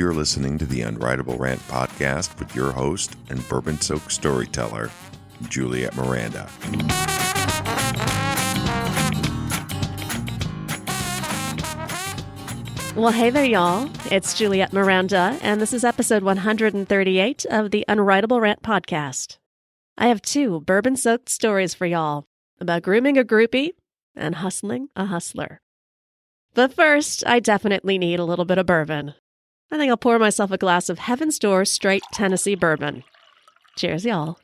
You're listening to the Unwritable Rant podcast with your host and bourbon-soaked storyteller, Juliette Miranda. Well, hey there, y'all. It's Juliette Miranda, and this is episode 138 of the Unwritable Rant podcast. I have two bourbon-soaked stories for y'all about grooming a groupie and hustling a hustler. But first, I definitely need a little bit of bourbon. I think I'll pour myself a glass of Heaven's Door straight Tennessee bourbon. Cheers, y'all.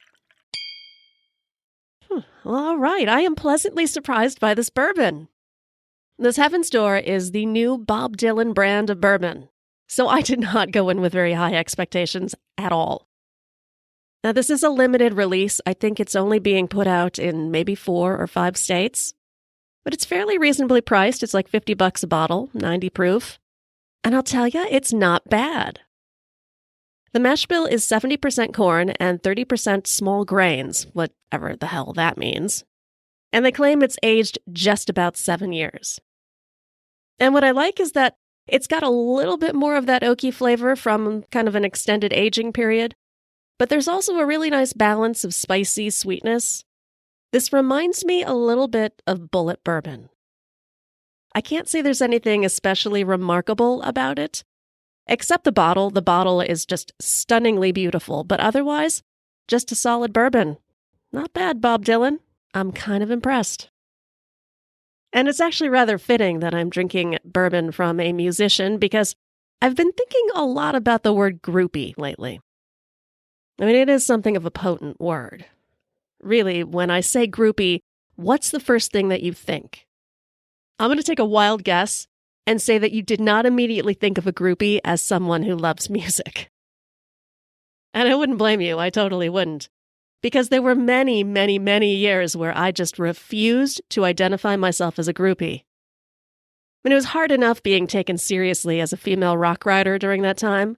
Well, all right, I am pleasantly surprised by this bourbon. This Heaven's Door is the new Bob Dylan brand of bourbon, so I did not go in with very high expectations at all. Now, this is a limited release. I think it's only being put out in maybe 4 or 5 states, but it's fairly reasonably priced. It's like $50 a bottle, 90 proof. And I'll tell you, it's not bad. The mash bill is 70% corn and 30% small grains, whatever the hell that means. And they claim it's aged just about 7 years. And what I like is that it's got a little bit more of that oaky flavor from kind of an extended aging period, but there's also a really nice balance of spicy sweetness. This reminds me a little bit of Bullet bourbon. I can't say there's anything especially remarkable about it, except the bottle. The bottle is just stunningly beautiful, but otherwise, just a solid bourbon. Not bad, Bob Dylan. I'm kind of impressed. And it's actually rather fitting that I'm drinking bourbon from a musician because I've been thinking a lot about the word groupie lately. I mean, it is something of a potent word. Really, when I say groupie, what's the first thing that you think? I'm going to take a wild guess and say that you did not immediately think of a groupie as someone who loves music. And I wouldn't blame you. I totally wouldn't. Because there were many, many, many years where I just refused to identify myself as a groupie. I mean, it was hard enough being taken seriously as a female rock writer during that time.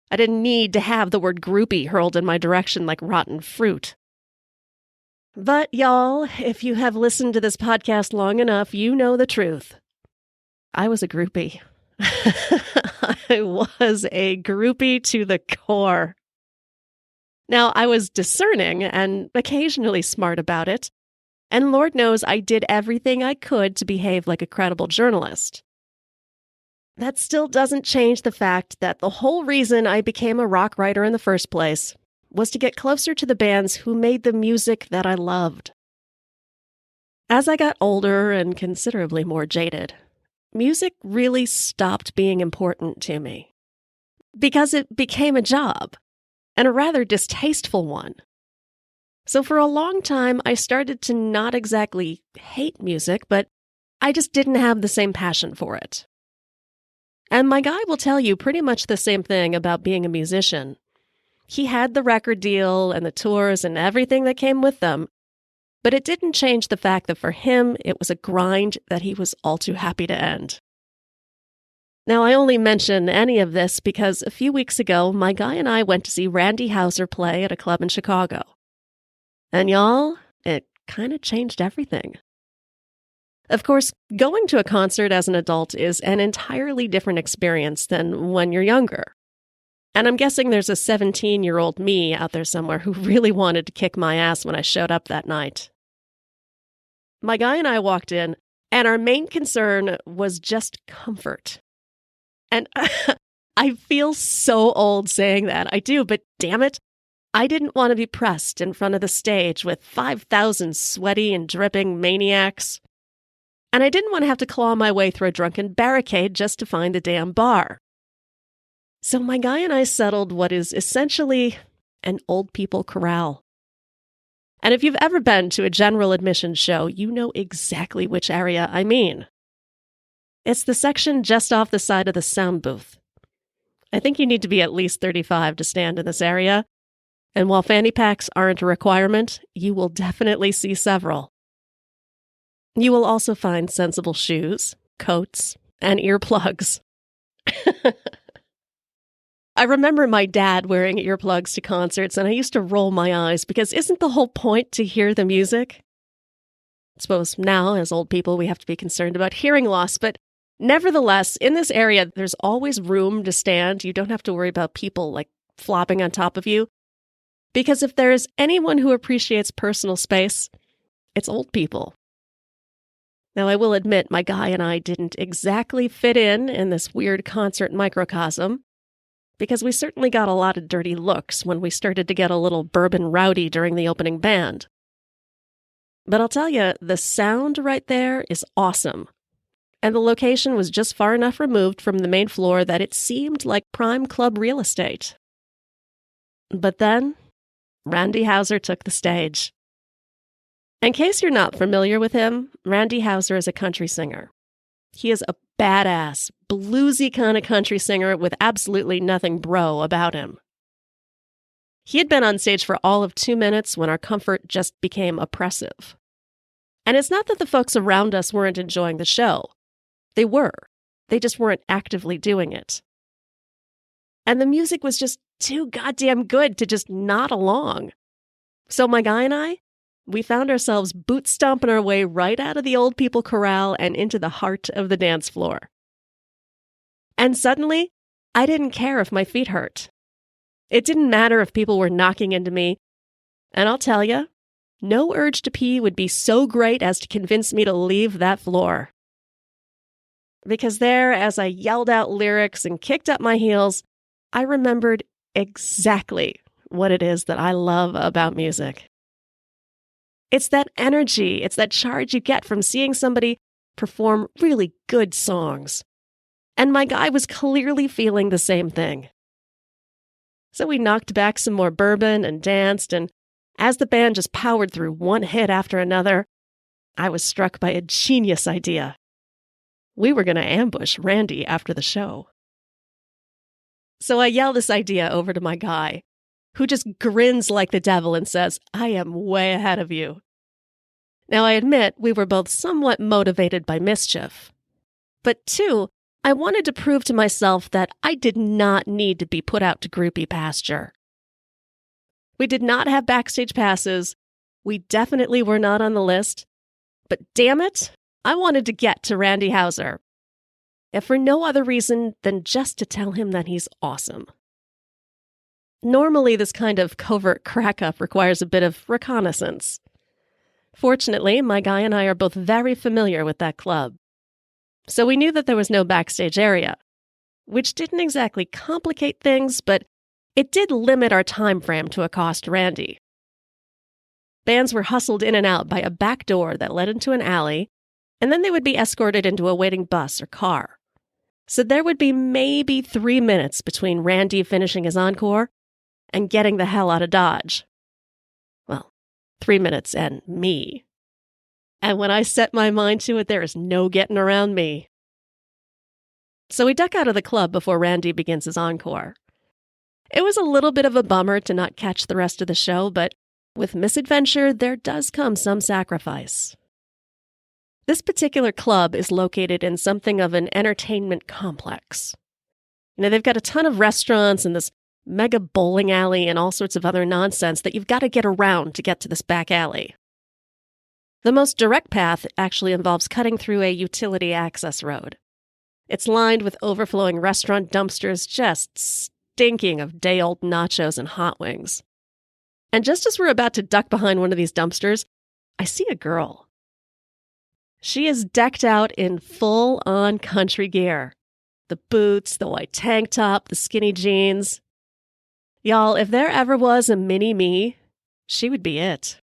I didn't need to have the word groupie hurled in my direction like rotten fruit. But y'all, if you have listened to this podcast long enough, you know the truth. I was a groupie. I was a groupie to the core. Now, I was discerning and occasionally smart about it, and Lord knows I did everything I could to behave like a credible journalist. That still doesn't change the fact that the whole reason I became a rock writer in the first place was to get closer to the bands who made the music that I loved. As I got older and considerably more jaded, music really stopped being important to me. Because it became a job, and a rather distasteful one. So for a long time, I started to not exactly hate music, but I just didn't have the same passion for it. And my guy will tell you pretty much the same thing about being a musician. He had the record deal and the tours and everything that came with them, but it didn't change the fact that for him, it was a grind that he was all too happy to end. Now, I only mention any of this because a few weeks ago, my guy and I went to see Randy Houser play at a club in Chicago. And y'all, it kind of changed everything. Of course, going to a concert as an adult is an entirely different experience than when you're younger. And I'm guessing there's a 17-year-old me out there somewhere who really wanted to kick my ass when I showed up that night. My guy and I walked in, and our main concern was just comfort. And I feel so old saying that. I do, but damn it, I didn't want to be pressed in front of the stage with 5,000 sweaty and dripping maniacs. And I didn't want to have to claw my way through a drunken barricade just to find the damn bar. So my guy and I settled what is essentially an old people corral. And if you've ever been to a general admission show, you know exactly which area I mean. It's the section just off the side of the sound booth. I think you need to be at least 35 to stand in this area. And while fanny packs aren't a requirement, you will definitely see several. You will also find sensible shoes, coats, and earplugs. I remember my dad wearing earplugs to concerts, and I used to roll my eyes because isn't the whole point to hear the music? I suppose now, as old people, we have to be concerned about hearing loss, but Nevertheless, in this area, there's always room to stand. You don't have to worry about people like flopping on top of you. Because if there's anyone who appreciates personal space, it's old people. Now, I will admit my guy and I didn't exactly fit in this weird concert microcosm, because we certainly got a lot of dirty looks when we started to get a little bourbon rowdy during the opening band. But I'll tell you, the sound right there is awesome. And the location was just far enough removed from the main floor that it seemed like prime club real estate. But then, Randy Houser took the stage. In case you're not familiar with him, Randy Houser is a country singer. He is a badass, bluesy kind of country singer with absolutely nothing bro about him. He had been on stage for all of 2 minutes when our comfort just became oppressive. And it's not that the folks around us weren't enjoying the show. They were. They just weren't actively doing it. And the music was just too goddamn good to just nod along. So my guy and I, we found ourselves boot stomping our way right out of the old people corral and into the heart of the dance floor. And suddenly, I didn't care if my feet hurt. It didn't matter if people were knocking into me. And I'll tell you, no urge to pee would be so great as to convince me to leave that floor. Because there, as I yelled out lyrics and kicked up my heels, I remembered exactly what it is that I love about music. It's that energy, it's that charge you get from seeing somebody perform really good songs. And my guy was clearly feeling the same thing. So we knocked back some more bourbon and danced, and as the band just powered through one hit after another, I was struck by a genius idea. We were going to ambush Randy after the show. So I yell this idea over to my guy, who just grins like the devil and says, "I am way ahead of you." Now, I admit we were both somewhat motivated by mischief. But two, I wanted to prove to myself that I did not need to be put out to groupie pasture. We did not have backstage passes. We definitely were not on the list. But damn it, I wanted to get to Randy Houser. If for no other reason than just to tell him that he's awesome. Normally, this kind of covert crack-up requires a bit of reconnaissance. Fortunately, my guy and I are both very familiar with that club. So we knew that there was no backstage area, which didn't exactly complicate things, but it did limit our time frame to accost Randy. Bands were hustled in and out by a back door that led into an alley, and then they would be escorted into a waiting bus or car. So there would be maybe 3 minutes between Randy finishing his encore and getting the hell out of Dodge. Well, 3 minutes and me. And when I set my mind to it, there is no getting around me. So we duck out of the club before Randy begins his encore. It was a little bit of a bummer to not catch the rest of the show, but with misadventure, there does come some sacrifice. This particular club is located in something of an entertainment complex. They've got a ton of restaurants and this mega bowling alley and all sorts of other nonsense that you've got to get around to get to this back alley. The most direct path actually involves cutting through a utility access road. It's lined with overflowing restaurant dumpsters just stinking of day-old nachos and hot wings. And just as we're about to duck behind one of these dumpsters, I see a girl. She is decked out in full-on country gear. The boots, the white tank top, the skinny jeans. Y'all, if there ever was a mini-me, she would be it.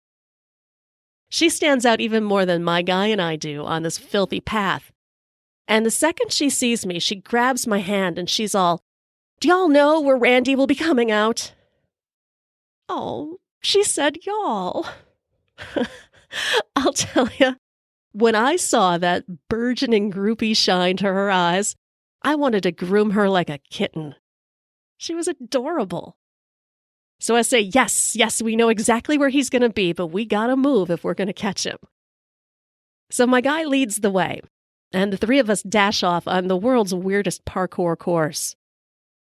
She stands out even more than my guy and I do on this filthy path. And the second she sees me, she grabs my hand and she's all, "Do y'all know where Randy will be coming out?" Oh, she said y'all. I'll tell you, when I saw that burgeoning groupie shine to her eyes, I wanted to groom her like a kitten. She was adorable. So I say, yes, we know exactly where he's going to be, but we gotta move if we're going to catch him. So my guy leads the way, and the three of us dash off on the world's weirdest parkour course.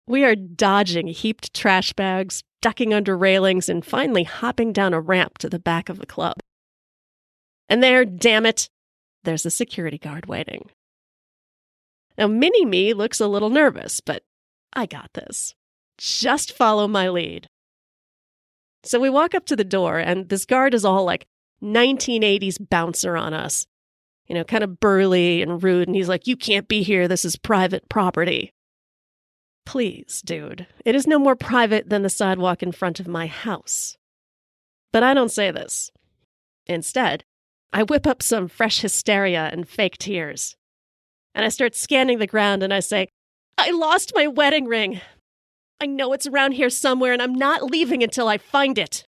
We are dodging heaped trash bags, ducking under railings, and finally hopping down a ramp to the back of the club. And there, damn it, there's a security guard waiting. Now, mini-me looks a little nervous, but I got this. Just follow my lead. So we walk up to the door, and this guard is all like 1980s bouncer on us. Kind of burly and rude, and he's like, "You can't be here. This is private property." Please, dude. It is no more private than the sidewalk in front of my house. But I don't say this. Instead, I whip up some fresh hysteria and fake tears. And I start scanning the ground, and I say, "I lost my wedding ring. I know it's around here somewhere, and I'm not leaving until I find it."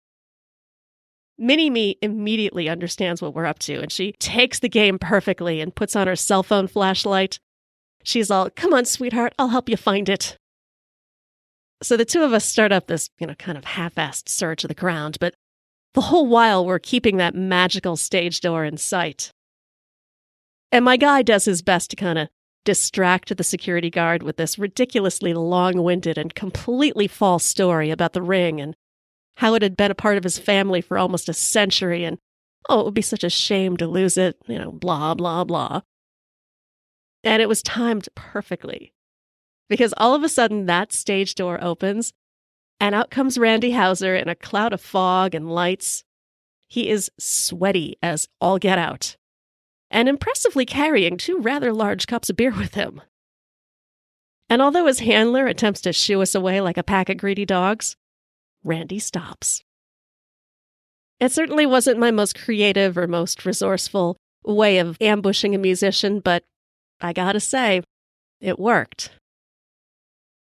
Mini-me immediately understands what we're up to, and she takes the game perfectly and puts on her cell phone flashlight. She's all, "Come on, sweetheart, I'll help you find it." So the two of us start up this, kind of half-assed search of the ground, but the whole while we're keeping that magical stage door in sight. And my guy does his best to kind of distract the security guard with this ridiculously long-winded and completely false story about the ring and how it had been a part of his family for almost a century, and, it would be such a shame to lose it, blah, blah, blah. And it was timed perfectly, because all of a sudden that stage door opens, and out comes Randy Houser in a cloud of fog and lights. He is sweaty as all get out, and impressively carrying 2 rather large cups of beer with him. And although his handler attempts to shoo us away like a pack of greedy dogs, Randy stops. It certainly wasn't my most creative or most resourceful way of ambushing a musician, but I gotta say, it worked.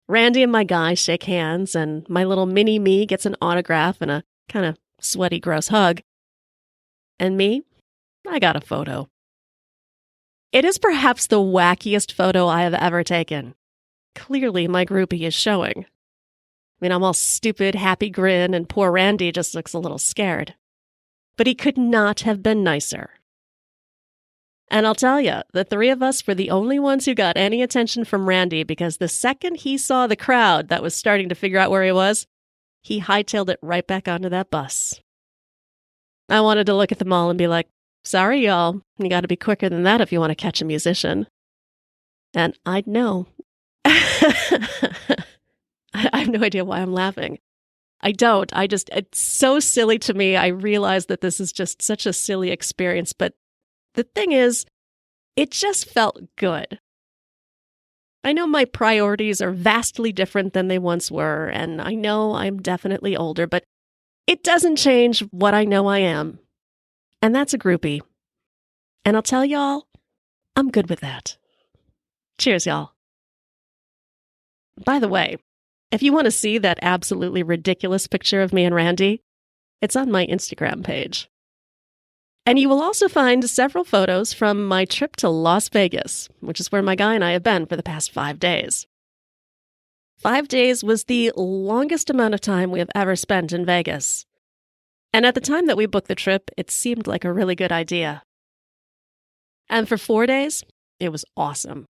Randy and my guy shake hands, and my little mini-me gets an autograph and a kind of sweaty, gross hug. And me, I got a photo. It is perhaps the wackiest photo I have ever taken. Clearly, my groupie is showing. I'm all stupid, happy grin, and poor Randy just looks a little scared. But he could not have been nicer. And I'll tell you, the 3 of us were the only ones who got any attention from Randy, because the second he saw the crowd that was starting to figure out where he was, he hightailed it right back onto that bus. I wanted to look at them all and be like, "Sorry, y'all. You got to be quicker than that if you want to catch a musician." And I'd know. I have no idea why I'm laughing. I don't. It's so silly to me. I realize that this is just such a silly experience. But the thing is, it just felt good. I know my priorities are vastly different than they once were, and I know I'm definitely older, but it doesn't change what I know I am. And that's a groupie. And I'll tell y'all, I'm good with that. Cheers, y'all. By the way, if you want to see that absolutely ridiculous picture of me and Randy, it's on my Instagram page. And you will also find several photos from my trip to Las Vegas, which is where my guy and I have been for the past 5 days. 5 days was the longest amount of time we have ever spent in Vegas. And at the time that we booked the trip, it seemed like a really good idea. And for 4 days, it was awesome.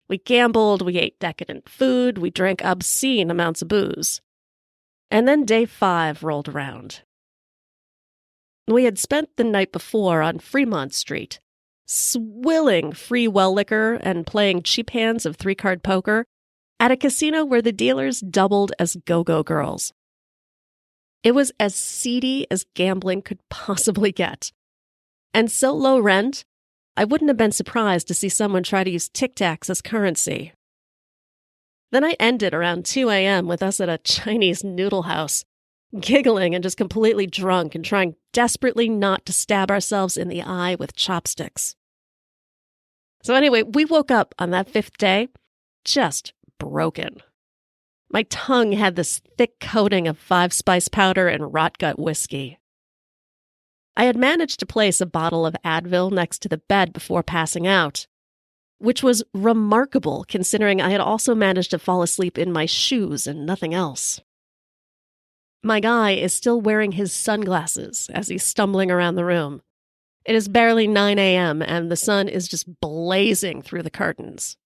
We gambled, we ate decadent food, we drank obscene amounts of booze. And then day 5 rolled around. We had spent the night before on Fremont Street, swilling free well liquor and playing cheap hands of 3-card poker at a casino where the dealers doubled as go-go girls. It was as seedy as gambling could possibly get. And so low rent, I wouldn't have been surprised to see someone try to use Tic Tacs as currency. The night ended around 2 a.m. with us at a Chinese noodle house, giggling and just completely drunk and trying desperately not to stab ourselves in the eye with chopsticks. So anyway, we woke up on that 5th day just broken. My tongue had this thick coating of 5-spice powder and rot gut whiskey. I had managed to place a bottle of Advil next to the bed before passing out, which was remarkable considering I had also managed to fall asleep in my shoes and nothing else. My guy is still wearing his sunglasses as he's stumbling around the room. It is barely 9 a.m. and the sun is just blazing through the curtains.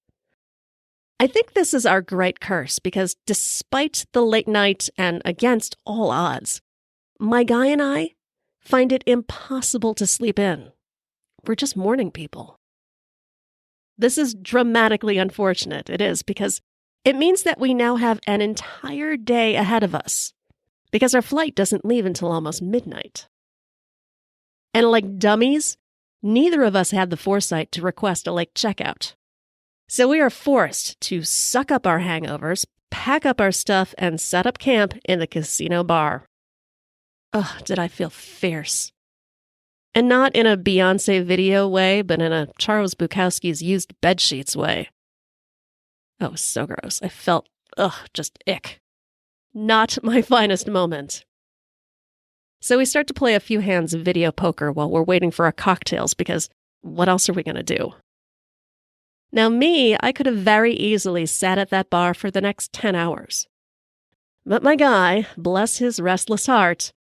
I think this is our great curse because despite the late night and against all odds, my guy and I find it impossible to sleep in. We're just morning people. This is dramatically unfortunate. It is, because it means that we now have an entire day ahead of us, because our flight doesn't leave until almost midnight. And like dummies, neither of us had the foresight to request a late checkout. So we are forced to suck up our hangovers, pack up our stuff, and set up camp in the casino bar. Oh, did I feel fierce. And not in a Beyoncé video way, but in a Charles Bukowski's used bedsheets way. Oh, it was so gross. I felt, just ick. Not my finest moment. So we start to play a few hands of video poker while we're waiting for our cocktails, because what else are we going to do? Now me, I could have very easily sat at that bar for the next 10 hours. But my guy, bless his restless heart,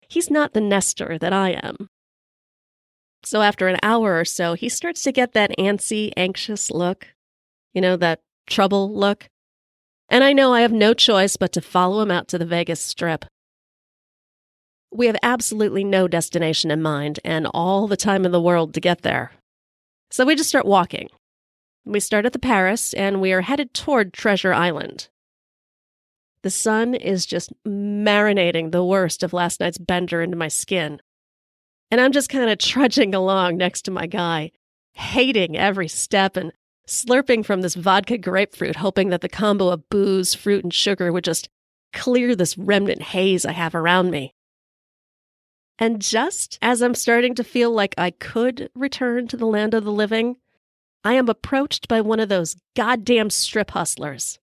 he's not the nester that I am. So after an hour or so, he starts to get that antsy, anxious look. You know, that trouble look. And I know I have no choice but to follow him out to the Vegas Strip. We have absolutely no destination in mind and all the time in the world to get there. So we just start walking. We start at the Paris and we are headed toward Treasure Island. The sun is just marinating the worst of last night's bender into my skin. And I'm just kind of trudging along next to my guy, hating every step and slurping from this vodka grapefruit, hoping that the combo of booze, fruit, and sugar would just clear this remnant haze I have around me. And just as I'm starting to feel like I could return to the land of the living, I am approached by one of those goddamn strip hustlers.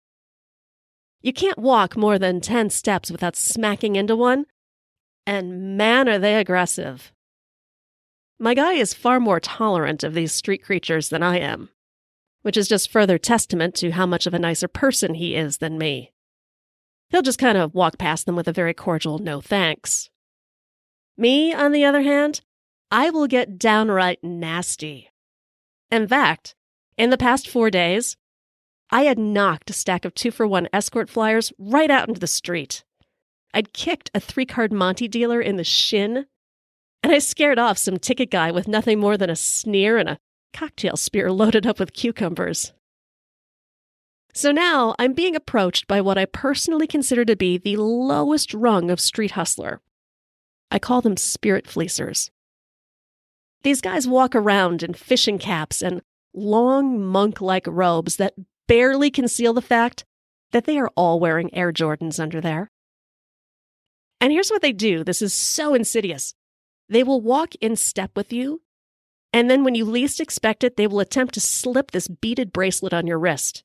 You can't walk more than 10 steps without smacking into one, and man, are they aggressive. My guy is far more tolerant of these street creatures than I am, which is just further testament to how much of a nicer person he is than me. He'll just kind of walk past them with a very cordial no thanks. Me, on the other hand, I will get downright nasty. In fact, in the past 4 days, I had knocked a stack of 2-for-1 escort flyers right out into the street. I'd kicked a 3-card Monte dealer in the shin, and I scared off some ticket guy with nothing more than a sneer and a cocktail spear loaded up with cucumbers. So now I'm being approached by what I personally consider to be the lowest rung of street hustler. I call them spirit fleecers. These guys walk around in fishing caps and long monk-like robes that barely conceal the fact that they are all wearing Air Jordans under there. And here's what they do. This is so insidious. They will walk in step with you, and then when you least expect it, they will attempt to slip this beaded bracelet on your wrist.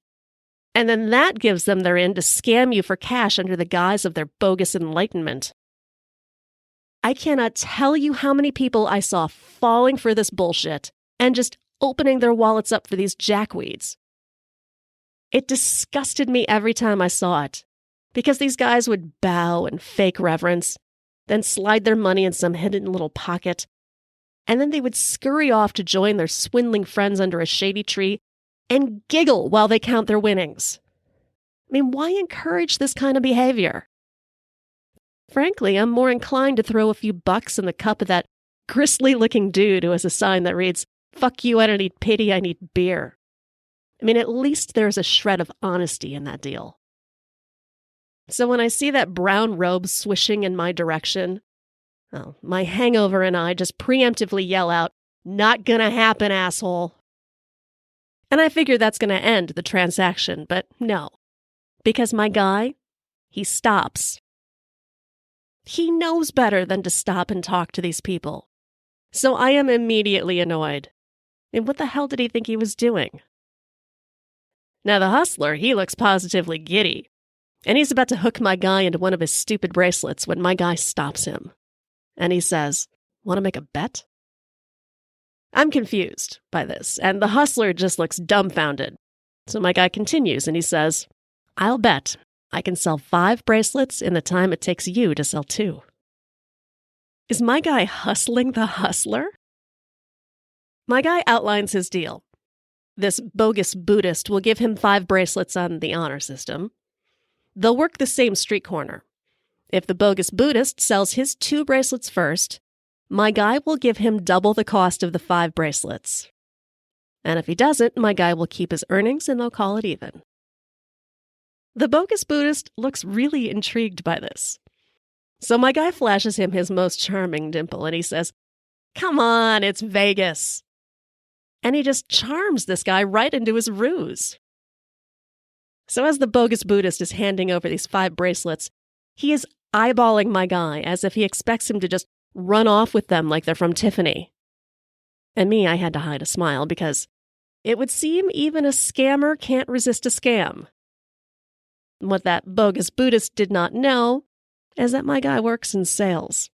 And then that gives them their in to scam you for cash under the guise of their bogus enlightenment. I cannot tell you how many people I saw falling for this bullshit and just opening their wallets up for these jackweeds. It disgusted me every time I saw it, because these guys would bow and fake reverence, then slide their money in some hidden little pocket, and then they would scurry off to join their swindling friends under a shady tree and giggle while they count their winnings. I mean, why encourage this kind of behavior? Frankly, I'm more inclined to throw a few bucks in the cup of that gristly-looking dude who has a sign that reads, "Fuck you, I don't need pity, I need beer." I mean, at least there's a shred of honesty in that deal. So when I see that brown robe swishing in my direction, my hangover and I just preemptively yell out, "Not gonna happen, asshole." And I figure that's gonna end the transaction, but no. Because my guy, he stops. He knows better than to stop and talk to these people. So I am immediately annoyed. And what the hell did he think he was doing? Now the hustler, he looks positively giddy. And he's about to hook my guy into one of his stupid bracelets when my guy stops him. And he says, "Want to make a bet?" I'm confused by this, and the hustler just looks dumbfounded. So my guy continues, and he says, "I'll bet I can sell 5 bracelets in the time it takes you to sell 2. Is my guy hustling the hustler? My guy outlines his deal. This bogus Buddhist will give him 5 bracelets on the honor system. They'll work the same street corner. If the bogus Buddhist sells his 2 bracelets first, my guy will give him double the cost of the 5 bracelets. And if he doesn't, my guy will keep his earnings and they'll call it even. The bogus Buddhist looks really intrigued by this. So my guy flashes him his most charming dimple and he says, "Come on, it's Vegas." And he just charms this guy right into his ruse. So as the bogus Buddhist is handing over these 5 bracelets, he is eyeballing my guy as if he expects him to just run off with them like they're from Tiffany. And me, I had to hide a smile because it would seem even a scammer can't resist a scam. What that bogus Buddhist did not know is that my guy works in sales.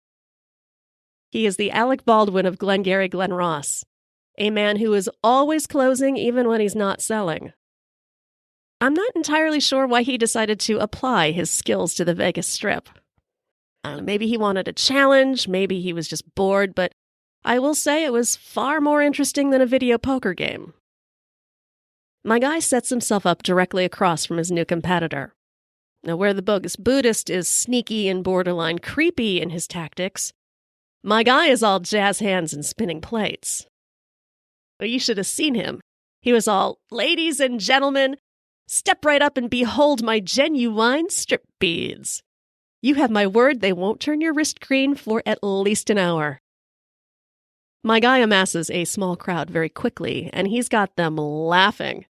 He is the Alec Baldwin of Glengarry Glen Ross, a man who is always closing even when he's not selling. I'm not entirely sure why he decided to apply his skills to the Vegas Strip. I don't know, maybe he wanted a challenge, maybe he was just bored, but I will say it was far more interesting than a video poker game. My guy sets himself up directly across from his new competitor. Now, where the bogus Buddhist is sneaky and borderline creepy in his tactics, my guy is all jazz hands and spinning plates. Well, you should have seen him. He was all, "Ladies and gentlemen, step right up and behold my genuine strip beads. You have my word they won't turn your wrist green for at least an hour." My guy amasses a small crowd very quickly, and he's got them laughing.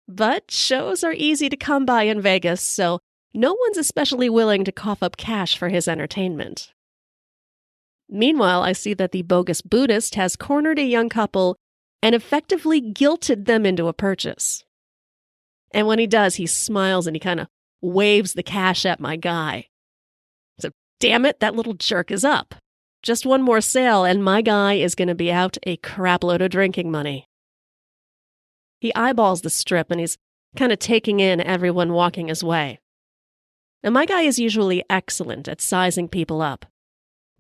But shows are easy to come by in Vegas, so no one's especially willing to cough up cash for his entertainment. Meanwhile, I see that the bogus Buddhist has cornered a young couple and effectively guilted them into a purchase. And when he does, he smiles and he kind of waves the cash at my guy. So, damn it, that little jerk is up. Just one more sale, and my guy is going to be out a crapload of drinking money. He eyeballs the strip, and he's kind of taking in everyone walking his way. And my guy is usually excellent at sizing people up.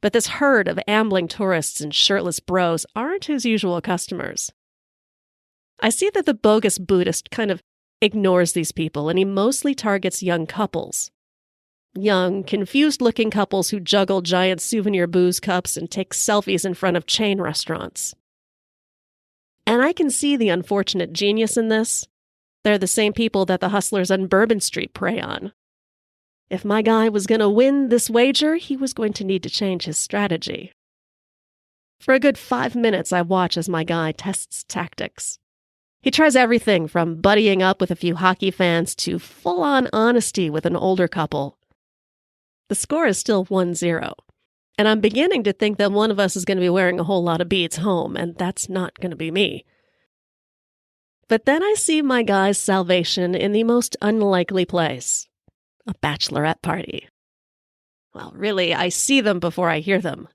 But this herd of ambling tourists and shirtless bros aren't his usual customers. I see that the bogus Buddhist kind of ignores these people, and he mostly targets young couples. Young, confused-looking couples who juggle giant souvenir booze cups and take selfies in front of chain restaurants. And I can see the unfortunate genius in this. They're the same people that the hustlers on Bourbon Street prey on. If my guy was going to win this wager, he was going to need to change his strategy. For a good 5 minutes, I watch as my guy tests tactics. He tries everything from buddying up with a few hockey fans to full-on honesty with an older couple. The score is still 1-0, and I'm beginning to think that one of us is going to be wearing a whole lot of beads home, and that's not going to be me. But then I see my guy's salvation in the most unlikely place. A bachelorette party. Well, really, I see them before I hear them,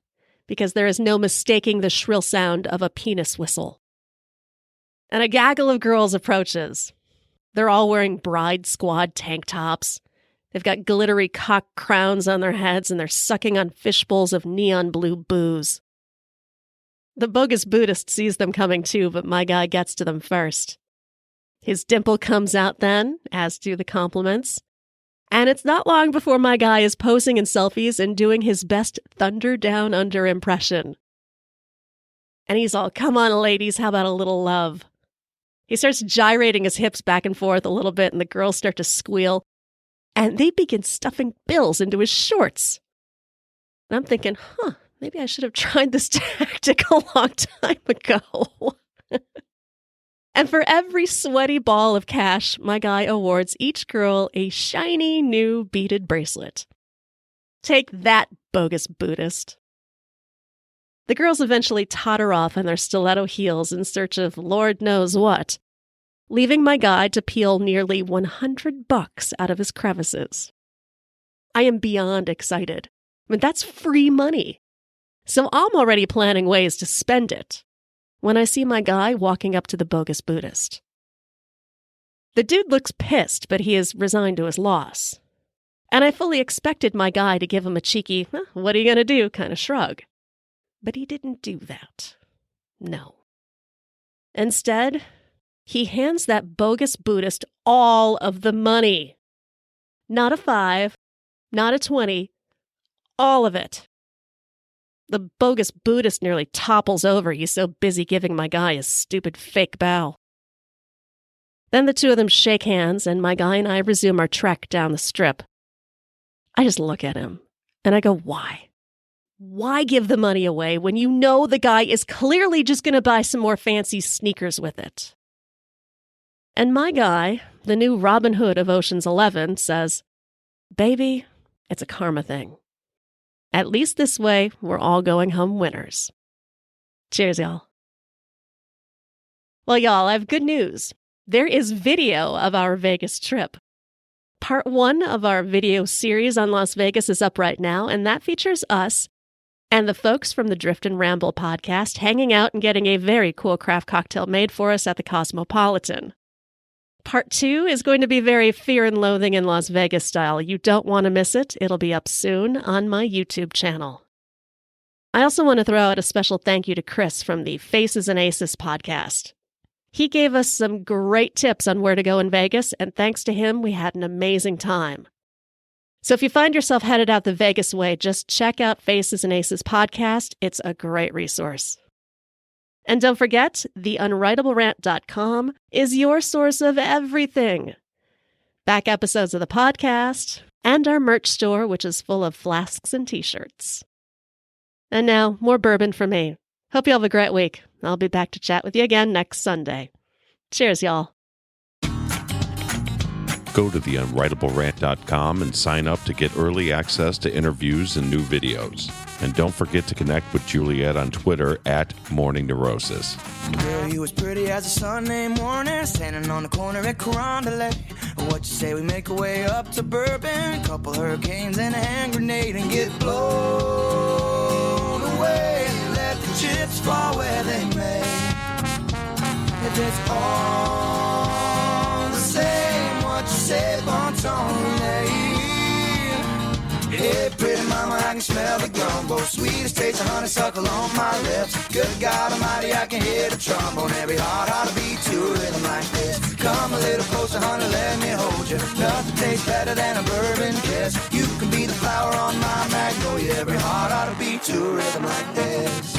because there is no mistaking the shrill sound of a penis whistle. And a gaggle of girls approaches. They're all wearing bride squad tank tops. They've got glittery cock crowns on their heads, and they're sucking on fishbowls of neon blue booze. The bogus Buddhist sees them coming too, but my guy gets to them first. His dimple comes out then, as do the compliments. And it's not long before my guy is posing in selfies and doing his best Thunder Down Under impression. And he's all, "Come on, ladies, how about a little love?" He starts gyrating his hips back and forth a little bit, and the girls start to squeal. And they begin stuffing bills into his shorts. And I'm thinking, maybe I should have tried this tactic a long time ago. And for every sweaty ball of cash, my guy awards each girl a shiny new beaded bracelet. Take that, bogus Buddhist. The girls eventually totter off on their stiletto heels in search of Lord knows what, leaving my guy to peel nearly $100 out of his crevices. I am beyond excited. I mean, that's free money. So I'm already planning ways to spend it when I see my guy walking up to the bogus Buddhist. The dude looks pissed, but he is resigned to his loss. And I fully expected my guy to give him a cheeky, "What are you going to do?" kind of shrug. But he didn't do that. No. Instead, he hands that bogus Buddhist all of the money. Not a 5, not a 20, all of it. The bogus Buddhist nearly topples over. He's so busy giving my guy a stupid fake bow. Then the two of them shake hands, and my guy and I resume our trek down the strip. I just look at him, and I go, why? Why give the money away when you know the guy is clearly just going to buy some more fancy sneakers with it? And my guy, the new Robin Hood of Ocean's 11, says, baby, it's a karma thing. At least this way, we're all going home winners. Cheers, y'all. Well, y'all, I have good news. There is video of our Vegas trip. Part 1 of our video series on Las Vegas is up right now, and that features us and the folks from the Drift and Ramble podcast hanging out and getting a very cool craft cocktail made for us at the Cosmopolitan. Part 2 is going to be very Fear and Loathing in Las Vegas style. You don't want to miss it. It'll be up soon on my YouTube channel. I also want to throw out a special thank you to Chris from the Faces and Aces podcast. He gave us some great tips on where to go in Vegas, and thanks to him, we had an amazing time. So if you find yourself headed out the Vegas way, just check out Faces and Aces podcast. It's a great resource. And don't forget, theunwritablерant.com is your source of everything. Back episodes of the podcast, and our merch store, which is full of flasks and t-shirts. And now, more bourbon from me. Hope you all have a great week. I'll be back to chat with you again next Sunday. Cheers, y'all. Go to theunwritablерant.com and sign up to get early access to interviews and new videos. And don't forget to connect with Juliette on Twitter at Morning Neurosis. Girl, you as pretty as a Sunday morning, standing on the corner at Corralled. What you say we make our way up to Bourbon, a couple hurricanes and a hand grenade, and get blown away and let the chips fall where they may. If it's all the same, what you say, bon ton, hey, pretty mama, I can smell the gumbo. Sweetest taste of honeysuckle on my lips. Good God Almighty, I can hear the trombone. Every heart ought to beat to a rhythm like this. Come a little closer, honey, let me hold you. Nothing tastes better than a bourbon kiss. You can be the flower on my magnolia. Every heart ought to beat to a rhythm like this.